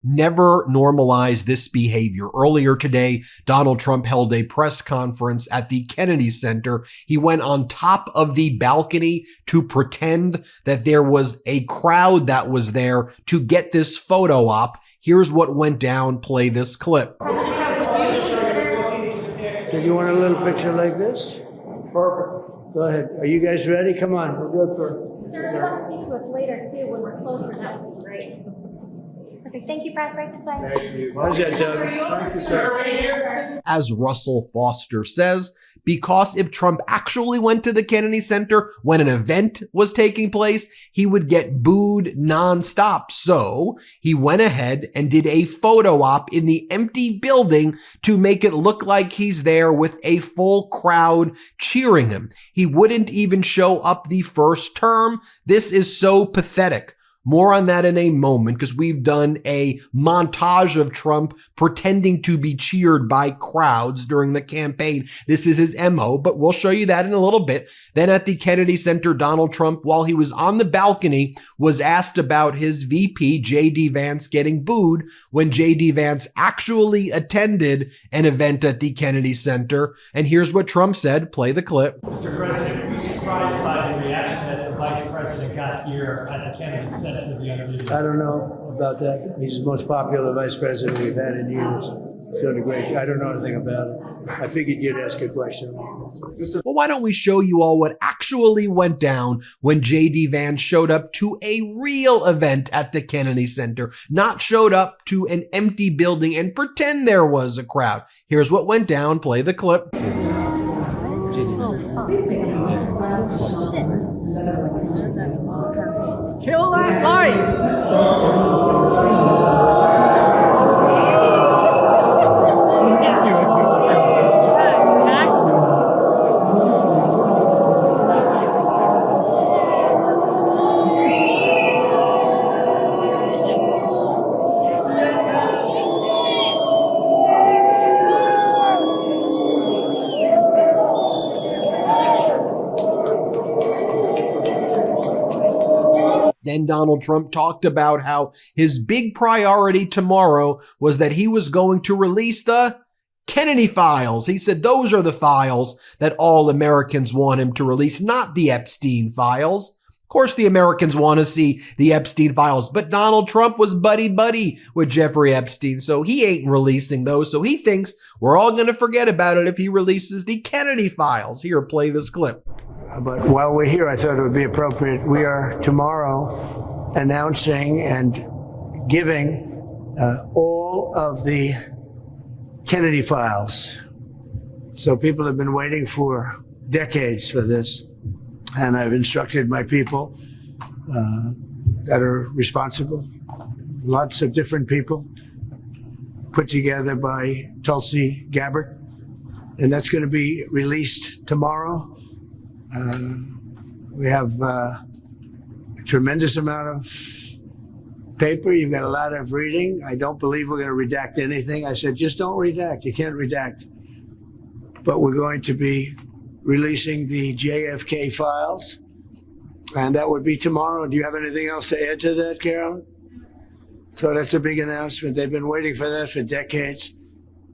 never normalize this behavior. Earlier today, Donald Trump held a press conference at the Kennedy Center. He went on top of the balcony to pretend that there was a crowd that was there to get this photo op. Here's what went down. Play this clip. So you want a little picture like this? Perfect. Go ahead. Are you guys ready? Come on. We'll go for it. Sir, if you want to speak to us later, too, when we're closer, that would be great. Perfect. Thank you, press. Right this way. Thank you. How's that, Doug? Thank you, sir. As Russell Foster says, because if Trump actually went to the Kennedy Center when an event was taking place, he would get booed nonstop. So he went ahead and did a photo op in the empty building to make it look like he's there with a full crowd cheering him. He wouldn't even show up the first term. This is so pathetic. More on that in a moment, because we've done a montage of Trump pretending to be cheered by crowds during the campaign. This is his MO, but we'll show you that in a little bit. Then at the Kennedy Center, Donald Trump, while he was on the balcony, was asked about his VP, J.D. Vance, getting booed when J.D. Vance actually attended an event at the Kennedy Center. And here's what Trump said. Play the clip. Mr. President, were you surprised by the reaction that the Vice President got here at the Kennedy Center the other day? I don't know about that. He's the most popular vice president we've had in years. He's doing a great job. I don't know anything about it. I figured you'd ask a question. Well, why don't we show you all what actually went down when J.D. Vance showed up to a real event at the Kennedy Center, not showed up to an empty building and pretend there was a crowd. Here's what went down. Play the clip. Kill that life! Then Donald Trump talked about how his big priority tomorrow was that he was going to release the Kennedy files. He said those are the files that all Americans want him to release, not the Epstein files. Of course, the Americans want to see the Epstein files, but Donald Trump was buddy-buddy with Jeffrey Epstein, so he ain't releasing those. So he thinks we're all going to forget about it if he releases the Kennedy files. Here, play this clip. But while we're here, I thought it would be appropriate. We are tomorrow announcing and giving all of the Kennedy files. So people have been waiting for decades for this. And I've instructed my people that are responsible, lots of different people, put together by Tulsi Gabbard. And that's going to be released tomorrow. We have a tremendous amount of paper. You've got a lot of reading. I don't believe we're going to redact anything. I said, just don't redact. You can't redact. But we're going to be releasing the JFK files, and that would be tomorrow. Do you have anything else to add to that, Carolyn? So that's a big announcement. They've been waiting for that for decades.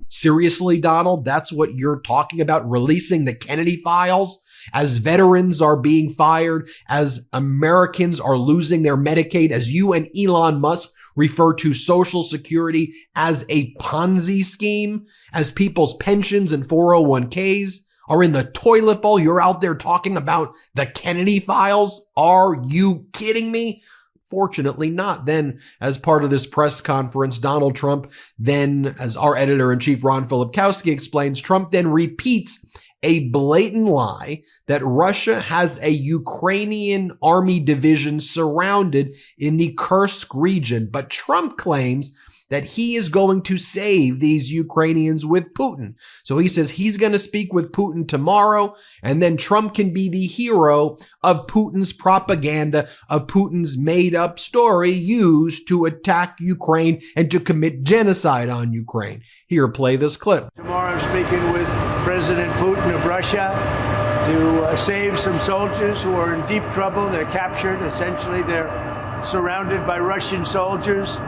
Seriously, Donald, that's what you're talking about, releasing the Kennedy files? As veterans are being fired, as Americans are losing their Medicaid, as you and Elon Musk refer to Social Security as a Ponzi scheme, as people's pensions and 401ks are in the toilet bowl, you're out there talking about the Kennedy files? Are you kidding me? Fortunately not. Then, as part of this press conference, Donald Trump then, as our editor-in-chief Ron Filipkowski explains, Trump then repeats a blatant lie that Russia has a Ukrainian army division surrounded in the Kursk region. But Trump claims that he is going to save these Ukrainians with Putin. So he says he's going to speak with Putin tomorrow, and then Trump can be the hero of Putin's propaganda, of Putin's made-up story used to attack Ukraine and to commit genocide on Ukraine. Here, play this clip. Tomorrow I'm speaking with President Putin of Russia to save some soldiers who are in deep trouble. They're captured. Essentially, they're surrounded by Russian soldiers.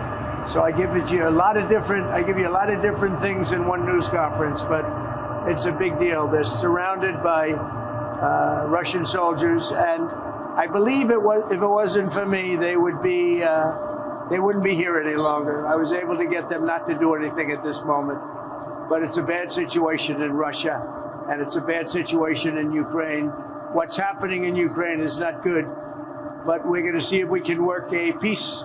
So I give you a lot of different things in one news conference, but it's a big deal. They're surrounded by Russian soldiers, and I believe if it wasn't for me, they wouldn't be here any longer. I was able to get them not to do anything at this moment, but it's a bad situation in Russia, and it's a bad situation in Ukraine. What's happening in Ukraine is not good, but we're going to see if we can work a peace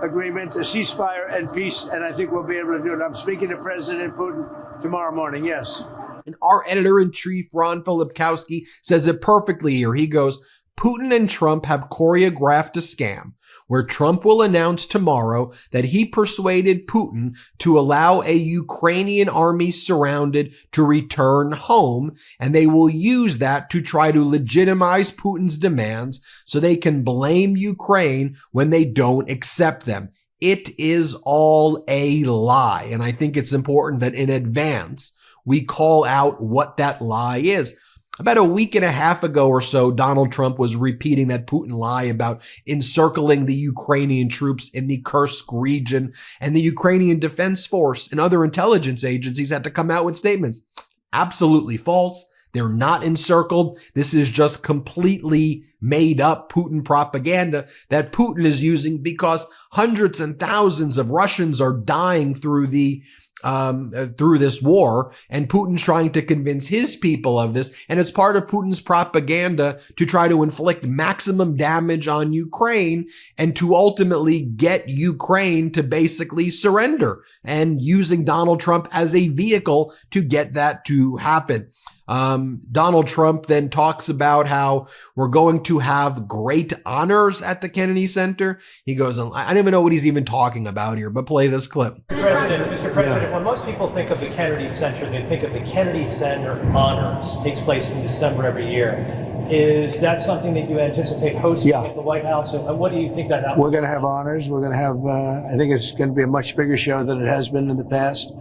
agreement, a ceasefire and peace, and I think we'll be able to do it. I'm speaking to President Putin tomorrow morning, yes. And our editor-in-chief, Ron Filipkowski, says it perfectly here. He goes, Putin and Trump have choreographed a scam where Trump will announce tomorrow that he persuaded Putin to allow a Ukrainian army surrounded to return home, and they will use that to try to legitimize Putin's demands so they can blame Ukraine when they don't accept them. It is all a lie, and I think it's important that in advance we call out what that lie is. About a week and a half ago or so, Donald Trump was repeating that Putin lie about encircling the Ukrainian troops in the Kursk region, and the Ukrainian Defense Force and other intelligence agencies had to come out with statements. Absolutely false. They're not encircled. This is just completely made up Putin propaganda that Putin is using because hundreds and thousands of Russians are dying through this war, and Putin's trying to convince his people of this, and it's part of Putin's propaganda to try to inflict maximum damage on Ukraine and to ultimately get Ukraine to basically surrender, and using Donald Trump as a vehicle to get that to happen. Donald Trump then talks about how we're going to have great honors at the Kennedy Center. He goes, I don't even know what he's even talking about here, but play this clip. Mr. President, when most people think of the Kennedy Center, they think of the Kennedy Center Honors. It takes place in December every year. Is that something that you anticipate hosting at the White House? And what do you think that We're going to have honors. We're going to have, I think it's going to be a much bigger show than it has been in the past.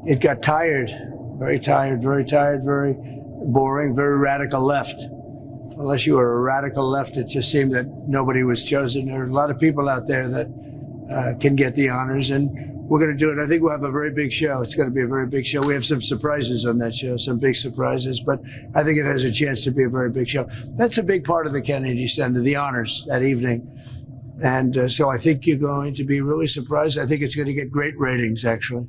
It got tired. Very tired, very boring, very radical left. Unless you were a radical left, it just seemed that nobody was chosen. There are a lot of people out there that can get the honors, and we're going to do it. I think we'll have a very big show. It's going to be a very big show. We have some surprises on that show, some big surprises, but I think it has a chance to be a very big show. That's a big part of the Kennedy Center, the honors that evening. And so I think you're going to be really surprised. I think it's going to get great ratings, actually.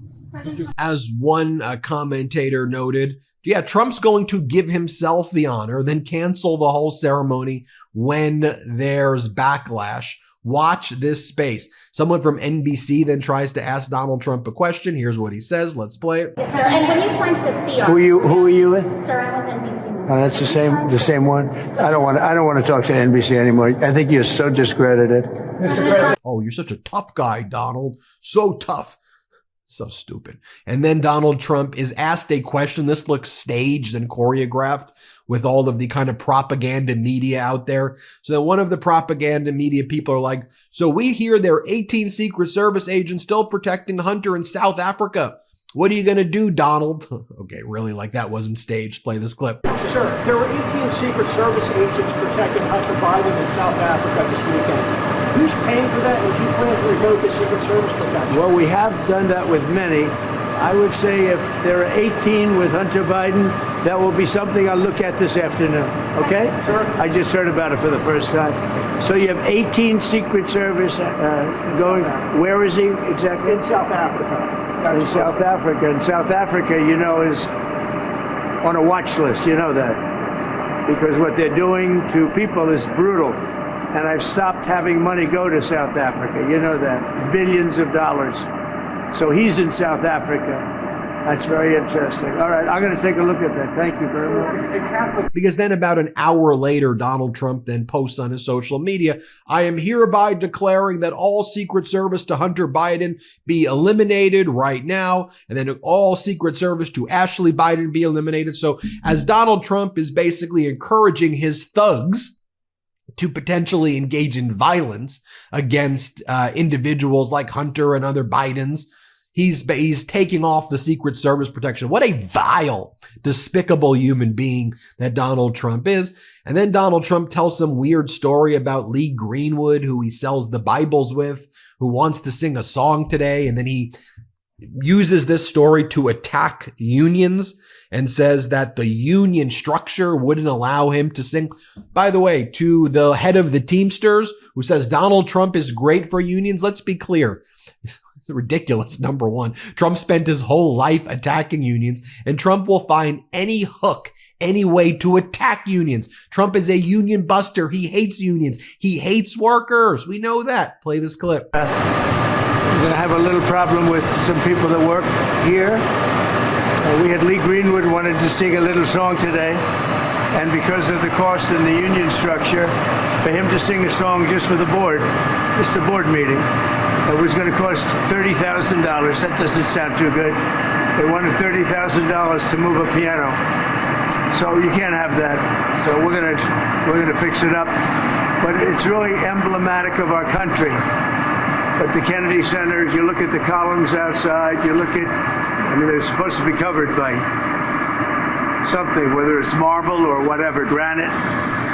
As one commentator noted, yeah, Trump's going to give himself the honor, then cancel the whole ceremony when there's backlash. Watch this space. Someone from NBC then tries to ask Donald Trump a question. Here's what he says. Let's play it. Yes, sir. And when you signed the CR, who are you with? Sir, I'm with NBC. Oh, that's the same one. I don't want to talk to NBC anymore. I think you're so discredited. Oh, you're such a tough guy, Donald. So tough. So stupid. And then Donald Trump is asked a question. This looks staged and choreographed with all of the kind of propaganda media out there. So then one of the propaganda media people are like, so we hear there are 18 Secret Service agents still protecting Hunter in South Africa. What are you going to do, Donald? Okay, really, like that wasn't staged. Play this clip. Sir, there were 18 Secret Service agents protecting Hunter Biden in South Africa this weekend. Who's paying for that, and do you plan to revoke the Secret Service protection? Well, we have done that with many. I would say if there are 18 with Hunter Biden, that will be something I'll look at this afternoon, okay? Sure. I just heard about it for the first time. So you have 18 Secret Service going, where is he exactly? In South Africa. In South Africa. And South Africa, you know, is on a watch list, you know that. Because what they're doing to people is brutal. And I've stopped having money go to South Africa. You know that. Billions of dollars. So he's in South Africa. That's very interesting. All right, I'm going to take a look at that. Thank you very much. Because then about an hour later, Donald Trump then posts on his social media, I am hereby declaring that all Secret Service to Hunter Biden be eliminated right now, and then all Secret Service to Ashley Biden be eliminated. So as Donald Trump is basically encouraging his thugs to potentially engage in violence against individuals like Hunter and other Bidens, He's taking off the Secret Service protection. What a vile, despicable human being that Donald Trump is. And then Donald Trump tells some weird story about Lee Greenwood, who he sells the Bibles with, who wants to sing a song today. And then he uses this story to attack unions and says that the union structure wouldn't allow him to sing. By the way, to the head of the Teamsters, who says Donald Trump is great for unions, let's be clear. Ridiculous, number one. Trump spent his whole life attacking unions, and Trump will find any hook, any way to attack unions. Trump is a union buster. He hates unions. He hates workers. We know that. Play this clip. We're going to have a little problem with some people that work here. We had Lee Greenwood wanted to sing a little song today, and because of the cost in the union structure, for him to sing a song just for the board, just a board meeting, it was going to cost $30,000. That doesn't sound too good. They wanted $30,000 to move a piano, so you can't have that. So we're gonna fix it up. But it's really emblematic of our country. But the Kennedy Center, you look at the columns outside, you look at, I mean, they're supposed to be covered by something, whether it's marble or whatever, granite.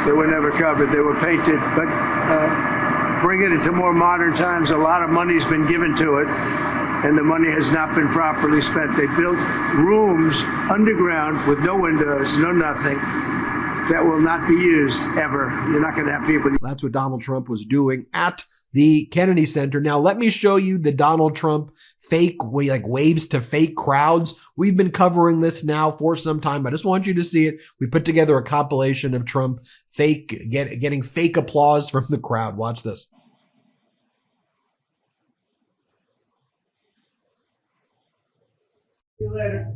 They were never covered. They were painted. But bring it into more modern times, a lot of money's been given to it, and the money has not been properly spent. They built rooms underground with no windows, no nothing, that will not be used ever. You're not going to have people. That's what Donald Trump was doing at the Kennedy Center. Now, let me show you the Donald Trump fake, waves to fake crowds. We've been covering this now for some time. I just want you to see it. We put together a compilation of Trump getting fake applause from the crowd. Watch this. See you later.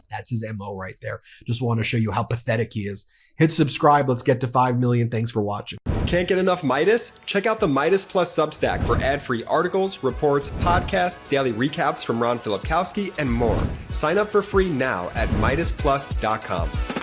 That's his MO right there. Just want to show you how pathetic he is. Hit subscribe. Let's get to 5 million. Thanks for watching. Can't get enough Meidas? Check out the Meidas Plus Substack for ad-free articles, reports, podcasts, daily recaps from Ron Filipkowski, and more. Sign up for free now at MeidasPlus.com.